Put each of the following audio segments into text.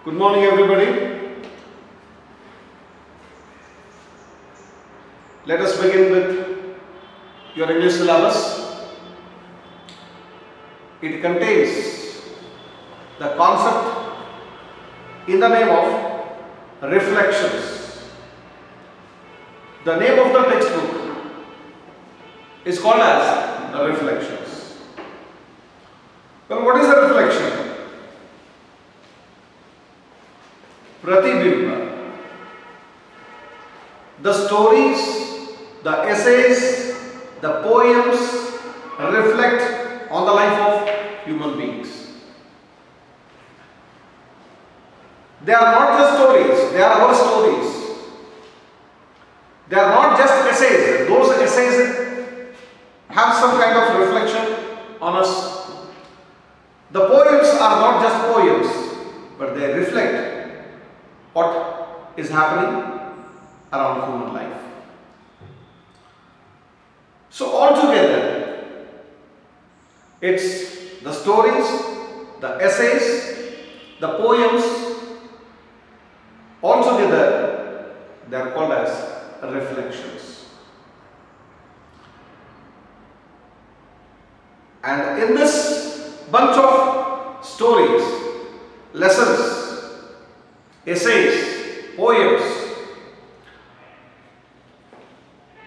Good morning, everybody. Let us begin with your English syllabus. It contains the concept in the name of reflections. The name of the textbook is called as the reflections. Well, what is a reflection? Pratibimba. The stories, the essays, the poems reflect on the life of human beings. They are not just stories, they are our stories. They are not just essays. Those essays have some kind of reflection on us. The poems are not just poems, but they reflect what is happening around human life. So altogether, it's the stories, the essays, the poems, altogether they are called as reflections. And in this bunch of stories, lessons, essays, poems,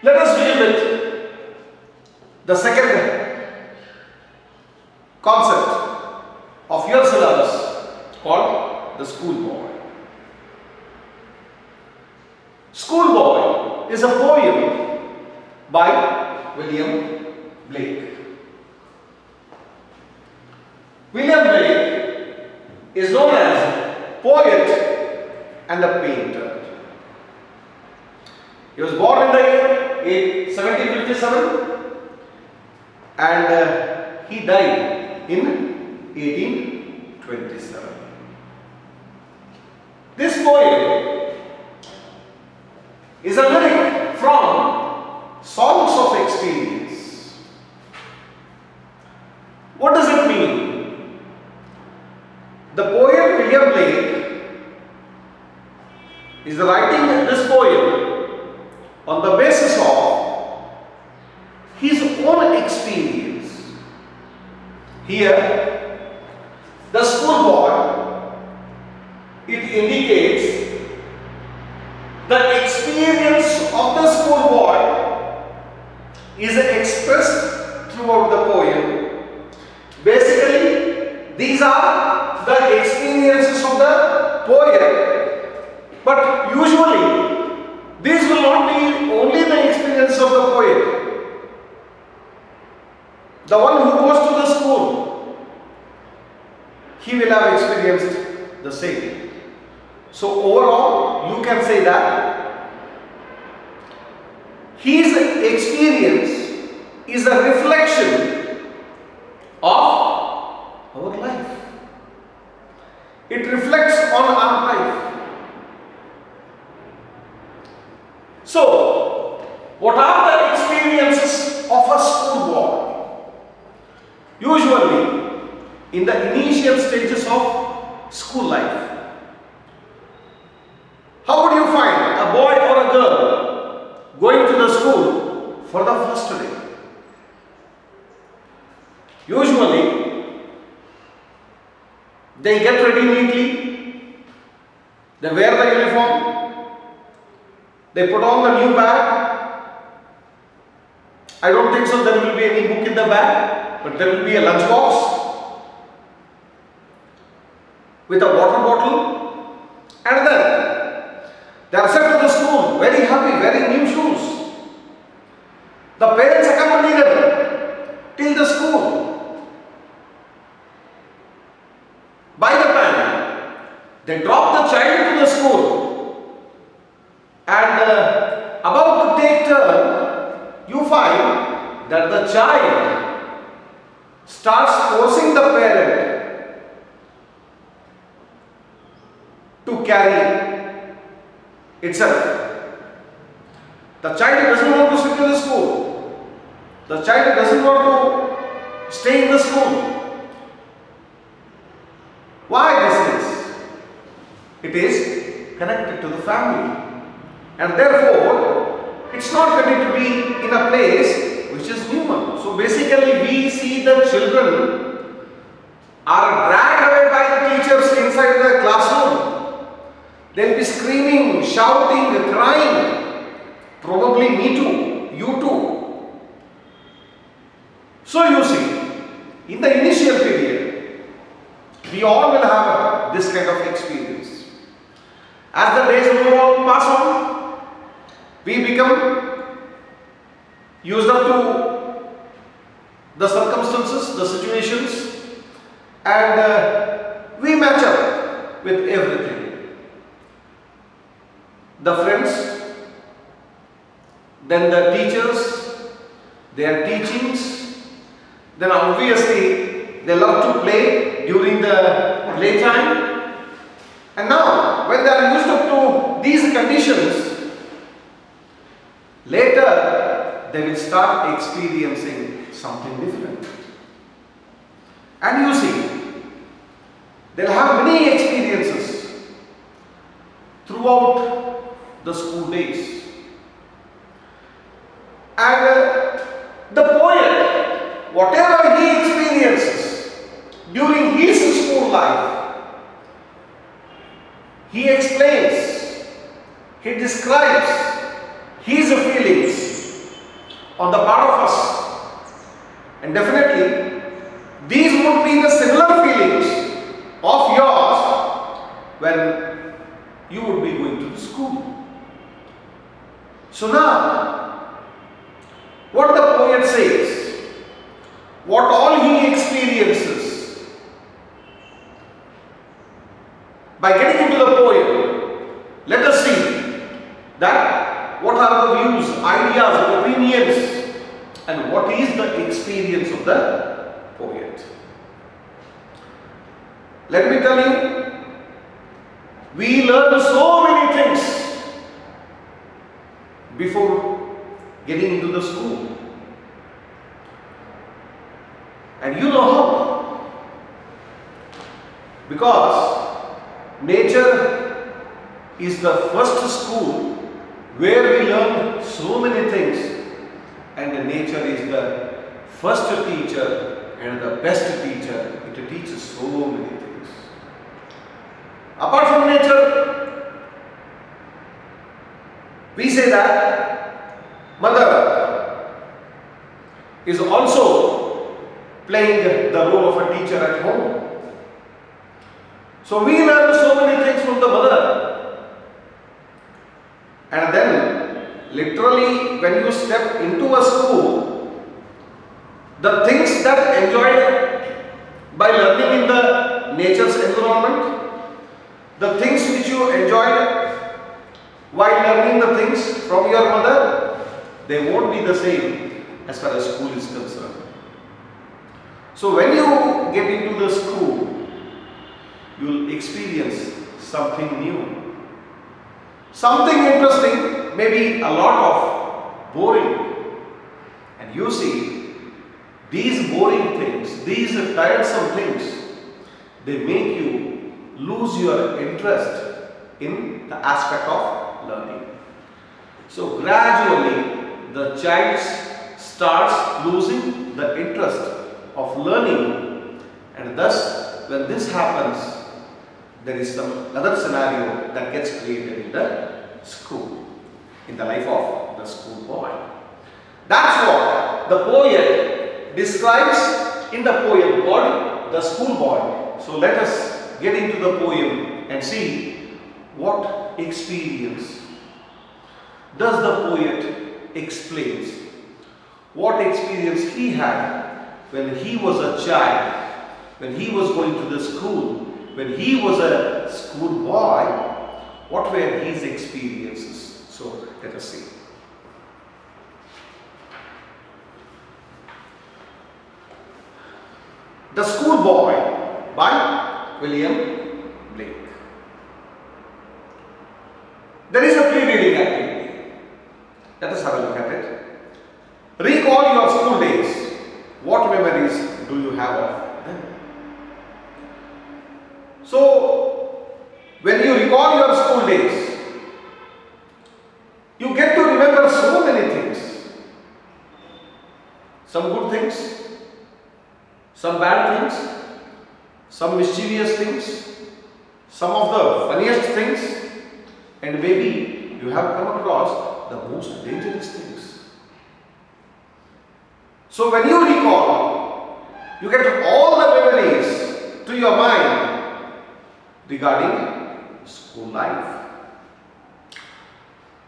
let us begin with the second concept of your syllabus called the schoolboy. Schoolboy is a poem by William Blake. William Blake is known as poet and a painter. He was born in the year 1757 and he died in 1827. This poem is a lyric from Songs of Experience. What does it mean? The poet William Blake is writing this poem on the basis of his own experience. Here, the schoolboy, it indicates the experience of the schoolboy is expressed throughout the poem. Basically, these are the experiences of the poet. But usually, these will not be only the experience of the poet. The one who goes to the school, he will have experienced the same. So overall, you can say that his experience is a reflection of our life. It reflects on our life. So, what are the experiences of a schoolboy? Usually, in the initial stages of school life, how would you find a boy or a girl going to the school for the first day? Usually, they get ready neatly, they wear the uniform, they put on the new bag. I don't think so there will be any book in the bag, but there will be a lunch box with a water bottle, and then they are sent to the school, very happy, wearing new shoes. The parents accompany them till the school. By the time they drop the child to the school, and about to take turn, you find that the child starts forcing the parent to carry itself. The child doesn't want to sit in the school. The child doesn't want to stay in the school. Why this is? It is connected to the family. And therefore, it's not going to be in a place which is human. So basically, we see the children are dragged away by the teachers inside the classroom. They'll be screaming, shouting, crying. Probably me too, you too. So you see, in the initial period, we all will have this kind of experience. As the days pass on, we become used up to the circumstances, the situations, and we match up with everything. The friends, then the teachers, their teachings, then obviously they love to play during the playtime. And now, when they are used up to these conditions, later they will start experiencing something different. And you see, they'll have many experiences throughout the school days. And the poet, whatever he experiences during his school life, he explains, he describes his feelings on the part of us. And definitely, these would be the similar feelings of yours when you would be going to the school. So now, what the poet says, what all he experiences, by getting into the poem, let us see that what are the views, ideas, opinions, and what is the experience of the poet. Let me tell you, we learn so many things before getting into the school. And you know how? Because nature is the first school where we learn so many things, and nature is the first teacher and the best teacher. It teaches so many things. Apart from nature, we say that mother is also playing the role of a teacher at home. So we learn so many things from the mother. And then literally when you step into a school, the things that enjoyed by learning in the nature's environment, the things which you enjoyed while learning the things from your mother, they won't be the same as far as school is concerned. So when you get into the school, you will experience something new, something interesting, maybe a lot of boring. And you see, these boring things, these tiresome things, they make you lose your interest in the aspect of learning. So gradually the child starts losing the interest of learning, and thus when this happens, there is some other scenario that gets created in the school, in the life of the school boy. That's what the poet describes in the poem called The School Boy. So let us get into the poem and see what experience does the poet explains, what experience he had when he was a child, when he was going to the school, when he was a school boy, what were his experiences? So let us see. The School Boy by William Blake. There is a pre-reading activity. Let us have a look at it. Recall your school days. What memories do you have of them? So, when you recall days, you get to remember so many things. Some good things, some bad things, some mischievous things, some of the funniest things, and maybe you have come across the most dangerous things. So when you recall, you get all the memories to your mind regarding school life.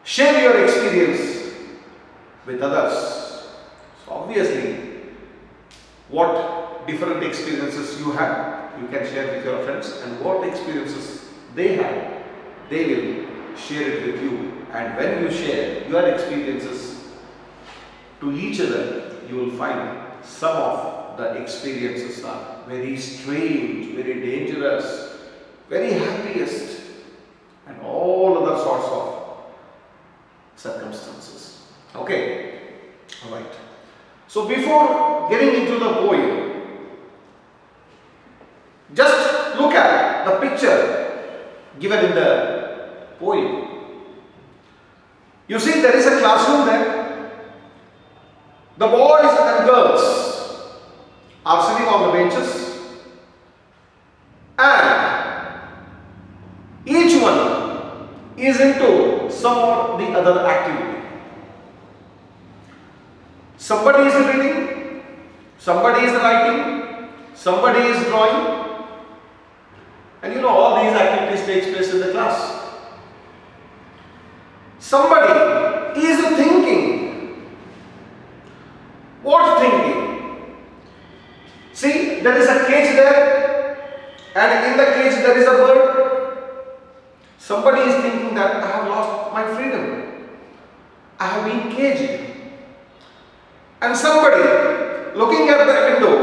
Share your experience with others. So obviously, what different experiences you have, you can share with your friends, and what experiences they have, they will share it with you. And when you share your experiences to each other, you will find some of the experiences are very strange, very dangerous, very happiest, and all other sorts of circumstances. Okay, all right. So before getting into the poem, just look at the picture given in the poem. You see, there is a classroom there. The boys and girls are sitting on the benches, and each one is into some or the other activity. Somebody is reading, somebody is writing, somebody is drawing, and you know all these activities takes place in the class. Somebody is thinking. What thinking? See, there is a cage there, and in the cage there is a bird. Somebody is thinking that I have lost my freedom. I have been caged. And somebody looking at the window,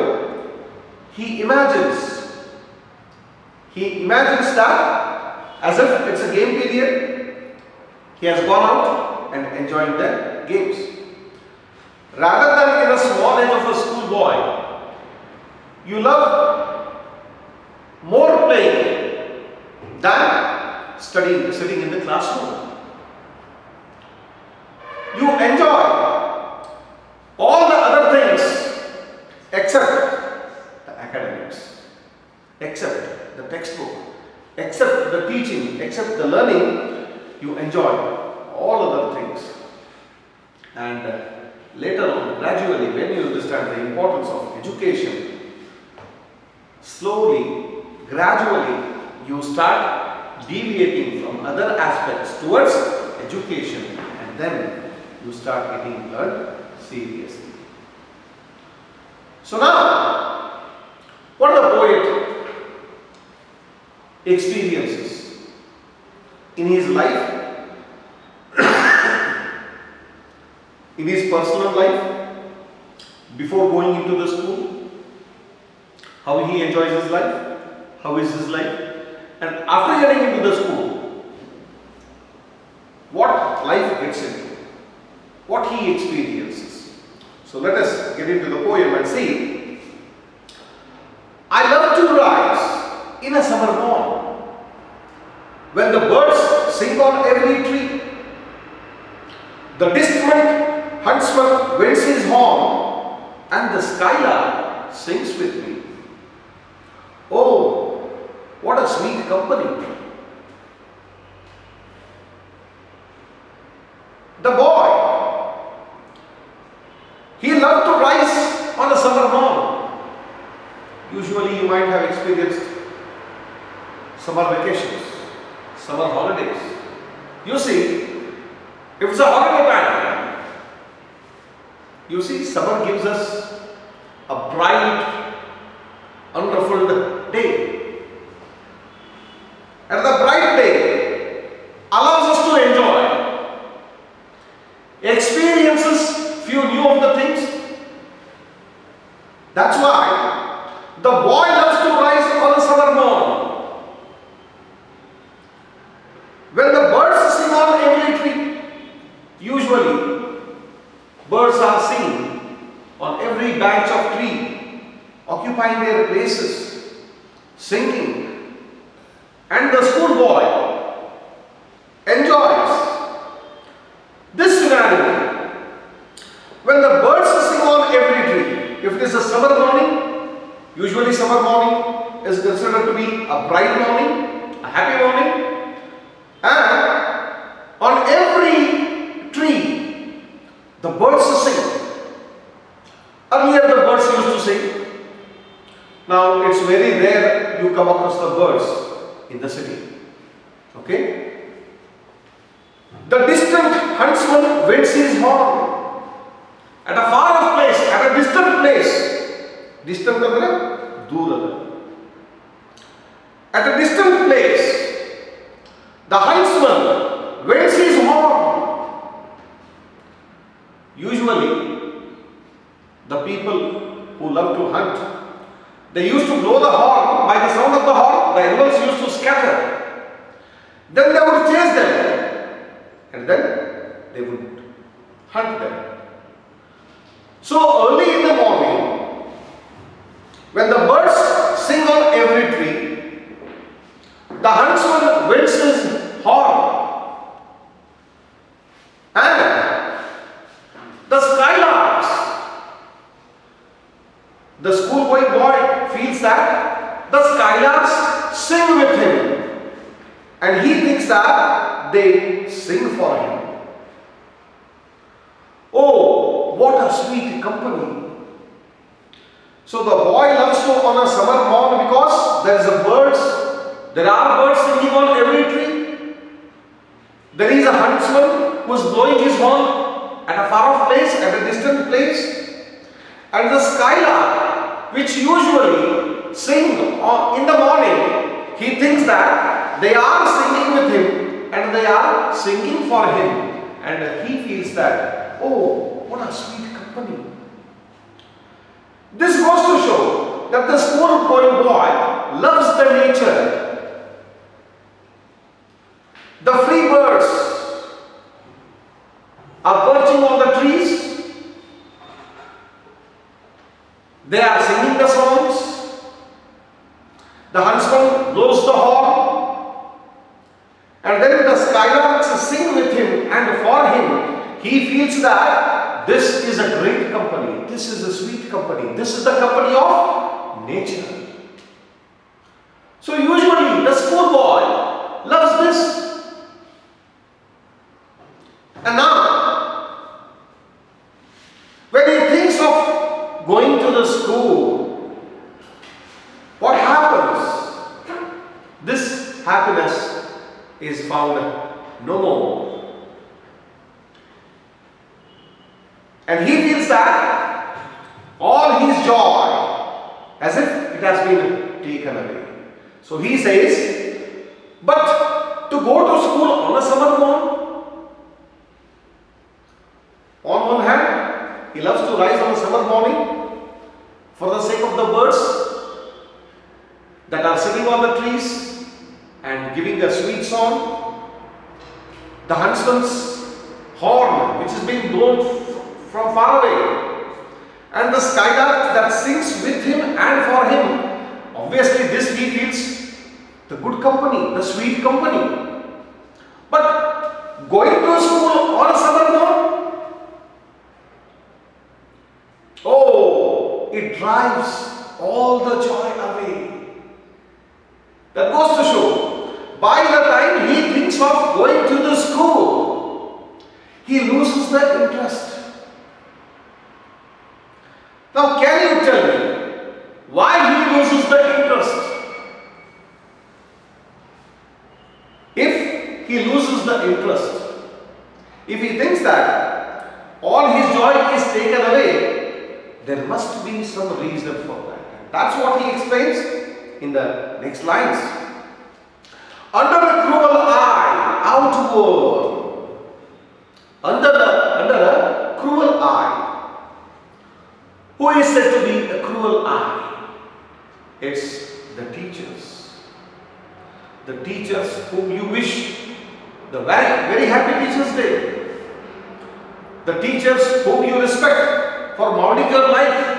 he imagines that as if it's a game period, he has gone out and enjoyed the games. Rather than in a small age of a schoolboy, you love more playing than studying, sitting in the classroom. You enjoy all the other things except the academics, except the textbook, except the teaching, except the learning. You enjoy all other things. And later on, gradually, when you understand the importance of education, slowly, gradually, you start deviating from other aspects towards education, and then you start getting learned seriously. So now, what the poet experiences in his life, in his personal life, before going into the school, how he enjoys his life, how is his life, and after getting into the school, what life gets into, what he experiences. So let us get into the poem and see. I love to rise in a summer morn, when the birds sing on every tree. The distant huntsman winds his horn, and the skylark sings with me. Oh, what a sweet company! The boy, he loved to rise on a summer morn. Usually you might have experienced summer vacations, summer holidays. You see, if it's a holiday time, you see, summer gives us a bright, unruffled day. And the bright day allows us to enjoy experiences few knew of the things. That's why the boy loves to rise on a summer morn, when the birds sing on every tree. Usually birds are seen on every branch of tree, occupying their places, singing. And the schoolboy, considered to be a bright morning, a happy morning, and on every tree the birds sing. Earlier the birds used to sing. Now it's very rare you come across the birds in the city. Okay? The distant huntsman waits his horn at a far off place, at a distant place. Distant ಅಂದ್ರೆ ದೂರದ. At a distant place, the huntsman waits his horn. Usually, the people who love to hunt, they used to blow the horn. By the sound of the horn, the animals used to scatter. Then they would chase them, and then they would hunt them. So early in the morning, when the birds sing on every tree, the huntsman waits his horn, and the skylarks, the schoolboy boy feels that the skylarks sing with him, and he thinks that they sing for him. Oh, what a sweet company. So the boy loves to on a summer morn because there are birds singing on every tree. There is a huntsman who is blowing his horn at a far off place, at a distant place, and the skylark, which usually sing in the morning, he thinks that they are singing with him and they are singing for him, and he feels that, oh, what a sweet company. This goes to show that the schoolboy boy loves the nature. The free birds are perching on the trees. They are singing the songs. The huntsman blows the horn, and then the skylarks sing with him, and for him, he feels that this is a great company, this is a sweet company, this is the company of nature. So usually the schoolboy loves this. And now, when he thinks of going to the school, what happens? This happiness is found no more. And he feels that all his joy, as if it has been taken away. So he says, but to go to school on a summer morn, on one hand, he loves to rise on a summer morning for the sake of the birds that are sitting on the trees and giving a sweet song. The huntsman's horn, which is being blown from far away, and the skylark that sings with him and for him. Obviously this he feels the good company, the sweet company. But going to school on a summer morn, oh, it drives all the joy away. That goes to show, by the time he thinks of going to the school, he loses the interest. Now can you tell me why he loses the interest? If he loses the interest, if he thinks that all his joy is taken away, there must be some reason for that. That's what he explains in the next lines. Under a cruel eye, outward. Under a cruel eye. Who is said to be a cruel eye? It's the teachers. The teachers whom you wish the very, very happy Teachers' Day. The teachers whom you respect for molding your life.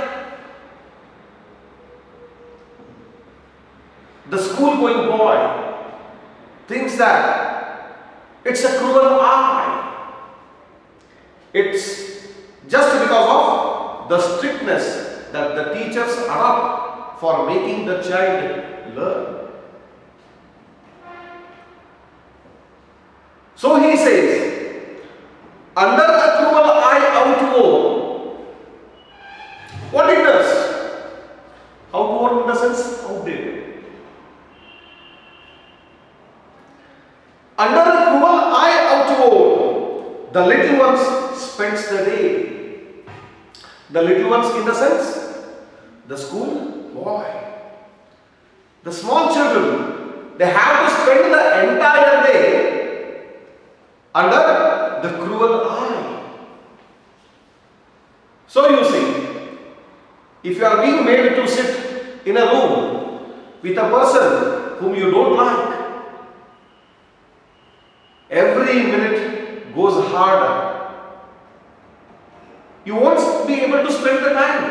The school-going boy thinks that it's a cruel eye. It's just because of the strictness that the teachers adopt for making the child learn. So he says, under a cruel eye outward, what it does? Outward in the sense outdated. Under a cruel eye outward, the little ones spends the day. The little ones in the sense, the school boy. The small children, they have to spend the entire day under the cruel eye. So you see, if you are being made to sit in a room with a person whom you don't like, every minute goes harder. You won't be able to spend the time.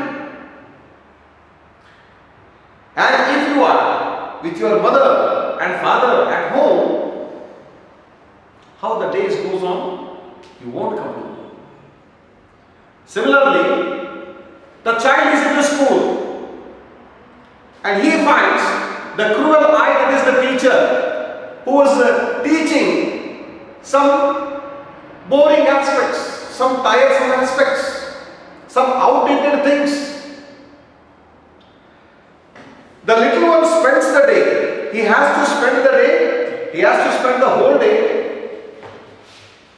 And if you are with your mother and father at home, how the days goes on, you won't come to know. Similarly, the child is in the school and he finds the cruel eye, that is the teacher, who is teaching some boring aspects, some tiresome aspects, some outdated things. The little one spends the day. He has to spend the day. He has to spend the whole day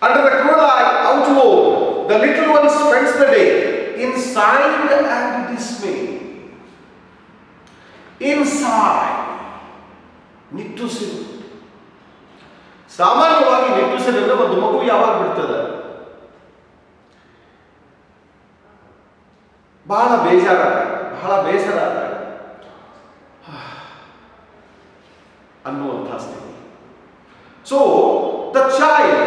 under the cruel eye outward. The little one spends the day inside and dismay. Inside, ನಿಟ್ಟುಸಿರು. ಸಾಮಾನ್ಯವಾಗಿ ನಿಟ್ಟುಸಿರನ್ನು ಒಂದು ಮಗು ಯಾವಾಗ ಬಿಡ್ತದೆ? ಬಹಳ ಬೇಜಾರಾದ, ಬಹಳ ಬೇಸರ ಅನ್ನುವಂತಹ ಸ್ಥಿತಿ. So the child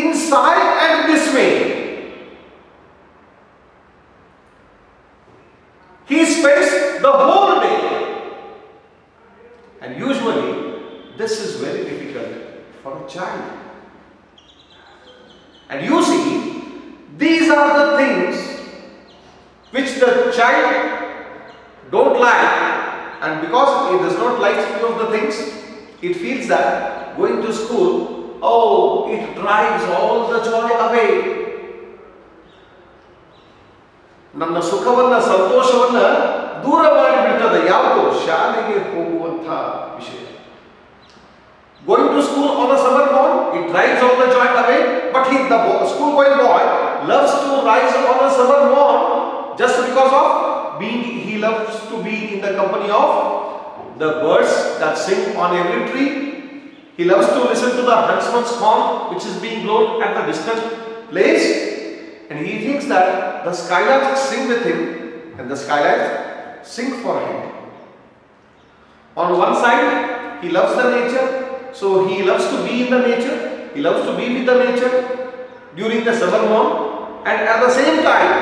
inside and dismay, he spends the whole day, and usually this is very difficult for a child. And you see, these are the things which the child don't like, and because he does not like few of the things, it feels that going to school, oh, it drives all the joy away. ನನ್ನ ಸುಖವನ್ನ ಸಂತೋಷವನ್ನ ದೂರ ಮಾಡಿಬಿಡ್ತದೆ ಯಾವುದು? ಶಾಲೆಗೆ ಹೋಗುವಂತ ವಿಷಯ. Going to school on a summer morning, it drives all the joy away, but the school going boy loves to rise on a summer morning just because of he loves to be in the company of the birds that sing on every tree. He loves to listen to the huntsman's horn which is being blown at the distant place, and he thinks that the skylarks sing with him and the skylarks sing for him. On one side, he loves the nature, so he loves to be in the nature, he loves to be with the nature during the summer morning, and at the same time,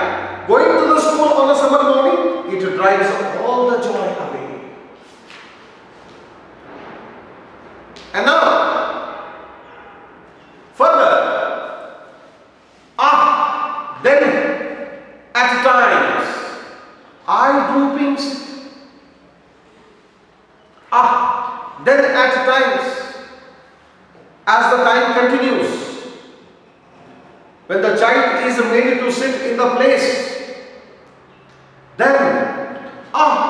going to the school on a summer morning, it drives all the joy away. And now, further, then at times, eye drooping sit. Then at times, as the time continues, when the child is made to sit in the place, then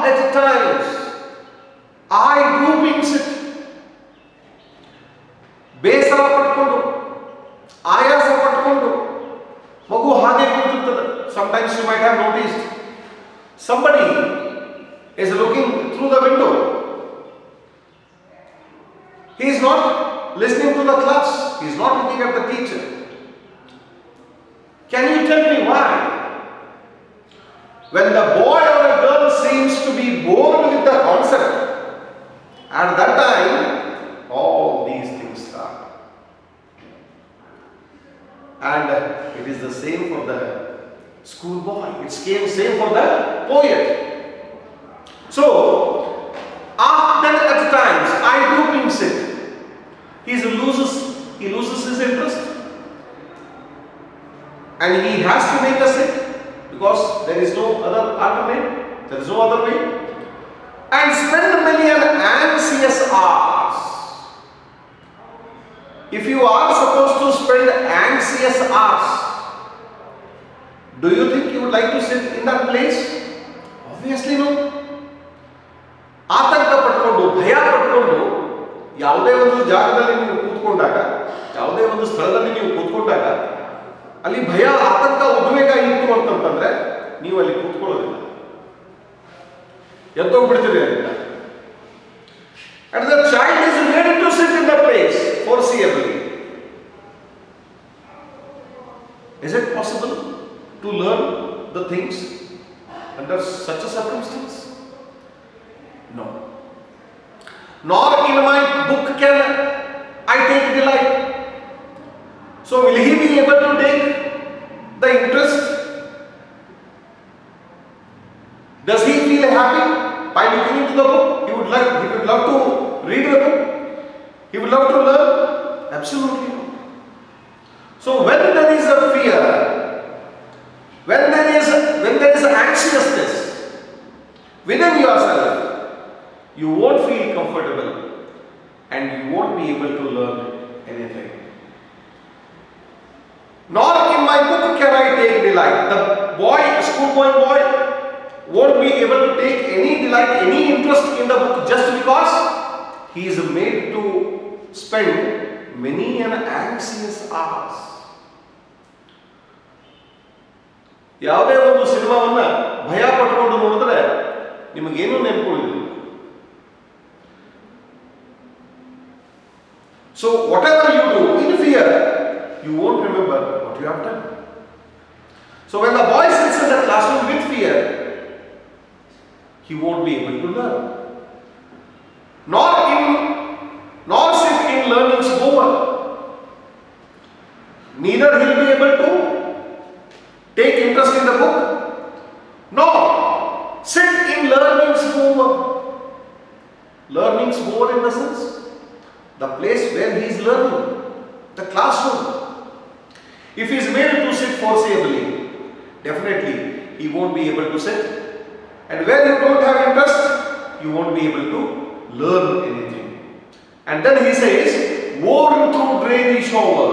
at times, eye drooping sit. ಬೇಸರ ಪಟ್ಕೊಂಡು, ಆಯಾಸ ಪಟ್ಕೊಂಡು ಮಗು ಹಾಗೆ ಕೂತಿರ್ತದೆ. Sometimes you might have noticed somebody is looking through the window. He is not listening to the class. He is not looking at the teacher. Can you tell me why? When the boy or a girl seems to be bored with the concept, at that time, all these things start. And it is the same for the schoolboy. It's same for the poet. So, then at times, eye drooping sit. He loses his interest, and he has to make a sit because there is no other alternate. There is no other way. and spend many an anxious hours. If you are supposed to spend anxious hours, do you think you would like to sit in that place? Obviously no. ಆತಂಕ ಪಟ್ಕೊಂಡು ಭಯ ಪಟ್ಕೊಂಡು ಯಾವುದೇ ಒಂದು ಜಾಗದಲ್ಲಿ ನೀವು ಕೂತ್ಕೊಂಡಾಗ, ಯಾವುದೇ ಒಂದು ಸ್ಥಳದಲ್ಲಿ ನೀವು ಕೂತ್ಕೊಂಡಾಗ ಅಲ್ಲಿ ಭಯ ಆತಂಕ ಉದ್ವೇಗ ಇತ್ತು ಅಂತಂತಂದ್ರೆ ನೀವು ಅಲ್ಲಿ ಕೂತ್ಕೊಳ್ಳೋದಿಲ್ಲ, ಎದ್ದೋಗ್ಬಿಡ್ತೀರಿ ಅಲ್ಲಿಂದ. And the child is ready to sit in the place foreseeably. Is it possible to learn the things under such a circumstance? No. Nor in my book can I take delight. So will he be able to take the interest? Does he feel happy by looking into the book? He would love to read the book. He would love to learn? Absolutely not. So when there is a fear, when there is anxiousness within yourself, you won't feel comfortable and you won't be able to learn anything. Nor in my book can I take delight. The school-going boy won't be able to take any delight, any interest in the book just because he is made to spend many an anxious hours. ಯಾವುದೇ ಒಂದು ಸಿನಿಮಾವನ್ನ ಭಯ ಪಟ್ಕೊಂಡು ನೋಡಿದ್ರೆ ನಿಮಗೇನು ನೆನಪುಳಿದಿಲ್ಲ. So whatever you do in fear, you won't remember what you have done. So when the boy sits in the classroom with fear, he won't be able to learn. Nor sit in learning's bower. Neither he'll be able to take interest in the book, nor sit in learning's bower. Learning's bower in the sense, the place where he is learning, the classroom. If he is made to sit foreseeably, definitely he won't be able to sit. And when you don't have interest, you won't be able to learn anything. And then he says, worn through dreary shower.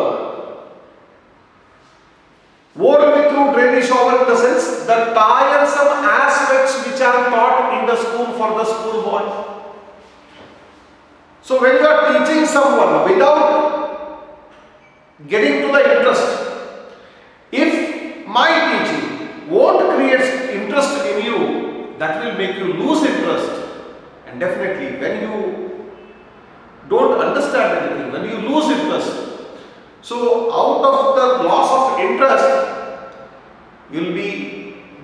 Worn through dreary shower in the sense, the tiresome aspects which are taught in the school for the school boy. So when you are teaching someone without getting to the interest, if my teaching won't create interest in you, that will make you lose interest. And definitely when you don't understand anything, when you lose interest, so out of the loss of interest, you will be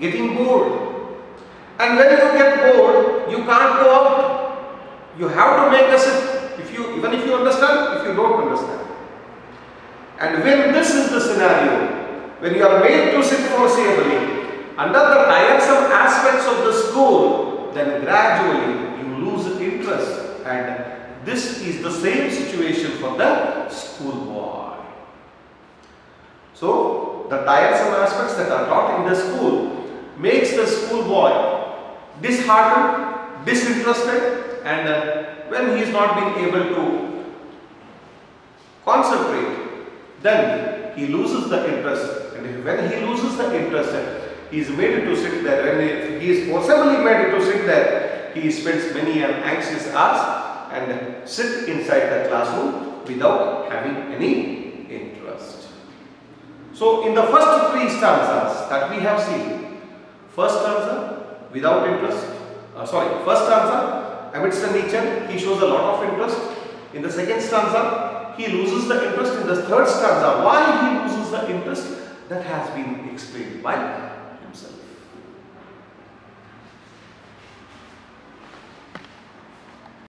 getting bored. And when you get bored, you can't go out. You have to make a sit. Even if you understand, if you don't understand. And when this is the scenario, when you are made to sit foreseeably under the tiresome aspects of the school, then gradually you lose interest. And this is the same situation for the school boy. So the tiresome aspects that are taught in the school makes the school boy disheartened, disinterested, and when he is not being able to concentrate, then he loses the interest. And when he loses the interest, he is made to sit there. When he is forcibly made to sit there, he spends many anxious hours and sit inside the classroom without having any interest. So in the first three stanzas that we have seen, first stanza without interest, first stanza amidst the nature, he shows a lot of interest. In the second stanza, he loses the interest. In the third stanza, why he loses the interest, that has been explained by himself.